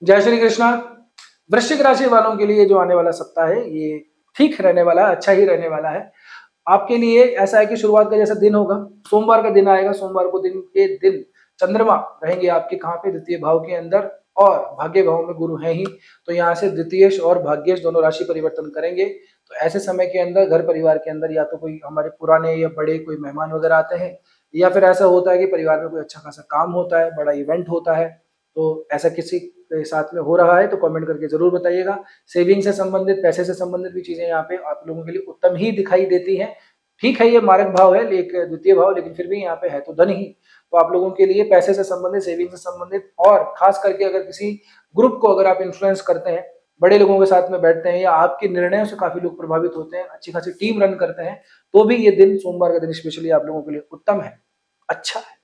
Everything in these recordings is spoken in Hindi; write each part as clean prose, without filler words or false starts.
जय श्री कृष्णा। वृश्चिक राशि वालों के लिए जो आने वाला सप्ताह है ये ठीक रहने वाला है, अच्छा ही रहने वाला है। आपके लिए ऐसा है कि शुरुआत का जैसा दिन होगा, सोमवार का दिन आएगा। सोमवार को दिन चंद्रमा रहेंगे आपके कहाँ पे, द्वितीय भाव के अंदर, और भाग्य भाव में गुरु है ही। तो यहाँ से द्वितीयेश और भाग्येश दोनों राशि परिवर्तन करेंगे। तो ऐसे समय के अंदर घर परिवार के अंदर या तो कोई हमारे पुराने या बड़े कोई मेहमान वगैरह आते हैं, या फिर ऐसा होता है कि परिवार में कोई अच्छा खासा काम होता है, बड़ा इवेंट होता है। तो ऐसा किसी के साथ में हो रहा है तो कमेंट करके जरूर बताइएगा। सेविंग से संबंधित, पैसे से संबंधित भी चीजें यहाँ पे आप लोगों के लिए उत्तम ही दिखाई देती हैं। ठीक है, ये मारक भाव है, लेकिन द्वितीय भाव, लेकिन फिर भी यहाँ पे है तो धन ही। तो आप लोगों के लिए पैसे से संबंधित, सेविंग से संबंधित, और खास करके अगर किसी ग्रुप को अगर आप इन्फ्लुएंस करते हैं, बड़े लोगों के साथ में बैठते हैं, या आपके निर्णयों से काफी लोग प्रभावित होते हैं, अच्छी खासी टीम रन करते हैं, तो भी ये दिन, सोमवार का दिन स्पेशली आप लोगों के लिए उत्तम है, अच्छा है।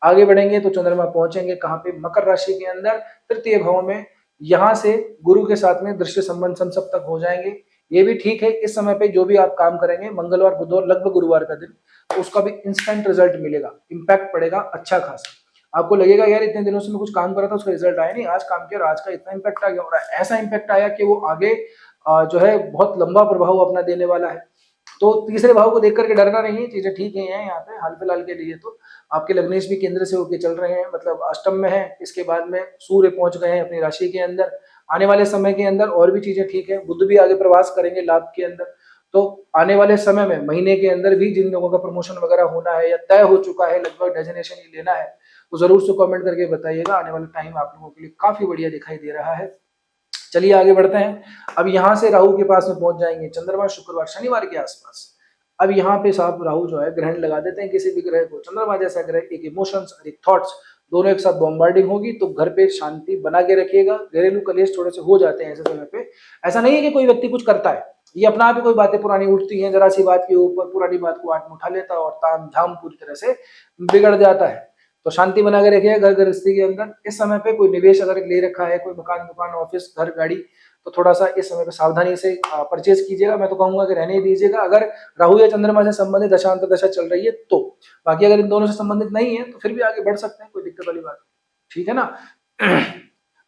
आगे बढ़ेंगे तो चंद्रमा पहुंचेंगे कहां पे, मकर राशि के अंदर, तृतीय भाव में। यहां से गुरु के साथ में दृश्य संबंध तक हो जाएंगे। ये भी ठीक है। इस समय पे जो भी आप काम करेंगे, मंगलवार बुधवार लगभग गुरुवार का दिन, तो उसका भी इंस्टेंट रिजल्ट मिलेगा, इंपैक्ट पड़ेगा अच्छा खासा। आपको लगेगा यार इतने दिनों से मैं कुछ काम कर रहा था, उसका रिजल्ट आया नहीं, आज काम किया और आज का इतना इंपैक्ट आ गया, और ऐसा इंपैक्ट आया कि वो आगे जो है बहुत लंबा प्रभाव अपना देने वाला है। तो तीसरे भाव को देख करके डरना नहीं है, चीजें ठीक ही हैं यहाँ पे हाल फिलहाल के लिए। तो आपके लग्नेश भी केंद्र से होके चल रहे हैं, मतलब अष्टम में है। इसके बाद में सूर्य पहुंच गए हैं अपनी राशि के अंदर। आने वाले समय के अंदर और भी चीजें ठीक है। बुध भी आगे प्रवास करेंगे लाभ के अंदर। तो आने वाले समय में, महीने के अंदर भी जिन लोगों का प्रमोशन वगैरह होना है या तय हो चुका है, लगभग डेजिग्नेशन ही लेना है, तो जरूर से कमेंट करके बताइएगा। आने वाला टाइम आप लोगों के लिए काफी बढ़िया दिखाई दे रहा है। चलिए आगे बढ़ते हैं। अब यहाँ से राहु के पास में पहुंच जाएंगे चंद्रमा शुक्रवार शनिवार के आसपास। अब यहाँ पे साहब राहु जो है ग्रहण लगा देते हैं किसी भी ग्रह को। चंद्रमा जैसा ग्रह, एक इमोशंस और एक थॉट्स दोनों एक साथ बॉम्बार्डिंग होगी, तो घर पे शांति बना के रखिएगा। घरेलू कलेश थोड़े से हो जाते हैं ऐसे समय पे। ऐसा नहीं है कि कोई व्यक्ति कुछ करता है, ये अपना आप ही कोई बातें पुरानी उठती हैं, जरा सी बात के ऊपर पुरानी बात को आठ में उठा लेता है और ताम झाम पूरी तरह से बिगड़ जाता है। तो शांति बना के रखिएगा घर गृहस्थी के अंदर। इस समय पे कोई निवेश अगर ले रखा है, कोई मकान दुकान ऑफिस घर गाड़ी, तो थोड़ा सा इस समय पे सावधानी से परचेज कीजिएगा। मैं तो कहूंगा कि रहने ही दीजिएगा अगर राहु या चंद्रमा से संबंधित दशांतर दशा चल रही है तो। बाकी अगर इन दोनों से संबंधित नहीं है तो फिर भी आगे बढ़ सकते हैं, कोई दिक्कत वाली बात, ठीक है ना।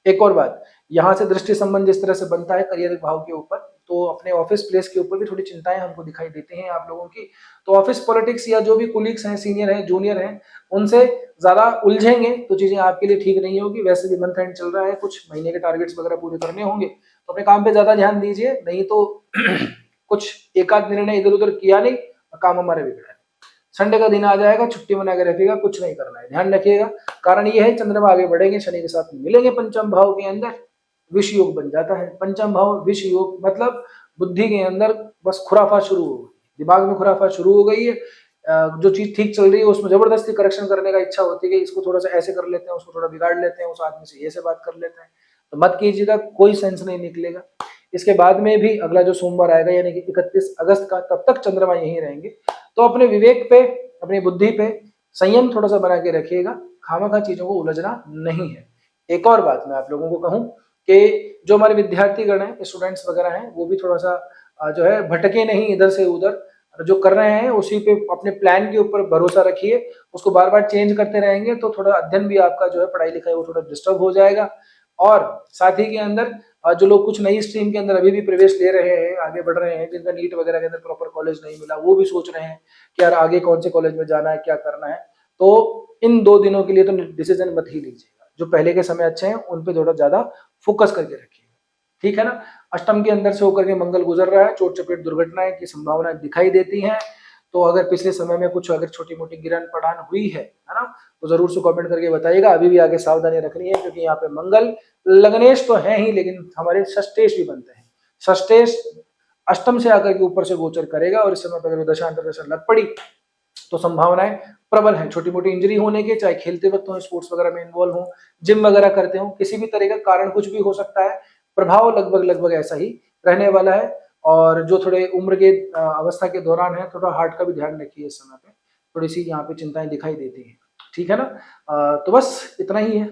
एक और बात, यहाँ से दृष्टि संबंध जिस तरह से बनता है करियर भाव के ऊपर, तो अपने ऑफिस प्लेस के ऊपर भी थोड़ी चिंताएं हमको दिखाई देती हैं आप लोगों की। तो ऑफिस पॉलिटिक्स या जो भी कुलीग्स हैं, सीनियर हैं, जूनियर हैं, उनसे ज्यादा उलझेंगे तो चीजें आपके लिए ठीक नहीं होगी। वैसे भी मंथ एंड चल रहा है, कुछ महीने के टारगेट्स वगैरह पूरे करने होंगे, तो अपने काम पे ज्यादा ध्यान दीजिए, नहीं तो कुछ एकाध निर्णय इधर उधर किया नहीं, काम हमारे बिगड़ा है। संडे का दिन आ जाएगा, छुट्टी बना के रखिएगा, कुछ नहीं करना है, ध्यान रखिएगा। कारण ये है चंद्रमा आगे बढ़ेंगे, शनि के साथ मिलेंगे पंचम भाव के अंदर, विष योग बन जाता है। पंचम भाव विष योग मतलब बुद्धि के अंदर बस खुराफा शुरू हो गई, दिमाग में खुराफा शुरू हो गई है। जो चीज ठीक चल रही है उसमें जबरदस्ती करेक्शन करने का इच्छा होती है कि इसको थोड़ा सा ऐसे कर लेते हैं, उसको थोड़ा बिगाड़ लेते हैं, उस आदमी से ये से बात कर लेते हैं। तो मत कीजिएगा, कोई सेंस नहीं निकलेगा। इसके बाद में भी अगला जो सोमवार आएगा यानी कि 31 अगस्त का, तब तक चंद्रमा यहीं रहेंगे। तो अपने विवेक पे, अपनी बुद्धि पे संयम थोड़ा सा बना के रखिएगा, खामखा चीजों को उलझना नहीं है। एक और बात मैं आप लोगों को कहूं कि जो हमारे विद्यार्थी गण हैं, स्टूडेंट्स वगैरह हैं, वो भी थोड़ा सा जो है भटके नहीं इधर से उधर। जो कर रहे हैं उसी पे, अपने प्लान के ऊपर भरोसा रखिए। उसको बार बार चेंज करते रहेंगे तो थोड़ा अध्ययन भी आपका जो है, पढ़ाई लिखाई, वो थोड़ा डिस्टर्ब हो जाएगा। और साथ ही के अंदर जो लोग कुछ नई स्ट्रीम के अंदर अभी भी प्रवेश ले रहे हैं, आगे बढ़ रहे हैं, जिनका नीट वगैरह के अंदर प्रॉपर कॉलेज नहीं मिला, वो भी सोच रहे हैं कि यार आगे कौन से कॉलेज में जाना है, क्या करना है। तो इन 2 दिनों के लिए तो डिसीजन मत ही लीजिएगा। जो पहले के समय अच्छे हैं उन पे थोड़ा ज्यादा फोकस करके रखिएगा, ठीक है ना। अष्टम के अंदर से होकर के मंगल गुजर रहा है, चोट चपेट दुर्घटनाएं की संभावना दिखाई देती हैं। तो अगर पिछले समय में कुछ अगर छोटी मोटी गिरन पड़ान हुई है ना, तो जरूर से कमेंट करके बताइएगा। अभी भी आगे सावधानी रखनी है, क्योंकि यहाँ पे मंगल लग्नेश तो है ही, लेकिन हमारे षष्टेश भी बनते हैं। षष्टेश अष्टम से आकर के ऊपर से गोचर करेगा, और इस समय पर अगर दशांतर दशा लग पड़ी तो संभावनाएं प्रबल है छोटी मोटी इंजरी होने के, चाहे खेलते वक्त हो, स्पोर्ट्स वगैरह में इन्वॉल्व हो, जिम वगैरह करते हो, किसी भी तरह का कारण कुछ भी हो सकता है। प्रभाव लगभग लगभग ऐसा ही रहने वाला है। और जो थोड़े उम्र के अवस्था के दौरान है, थोड़ा हार्ट का भी ध्यान रखिए। इस समय पे थोड़ी सी यहाँ पे चिंताएं दिखाई देती है, ठीक है ना। तो बस इतना ही है।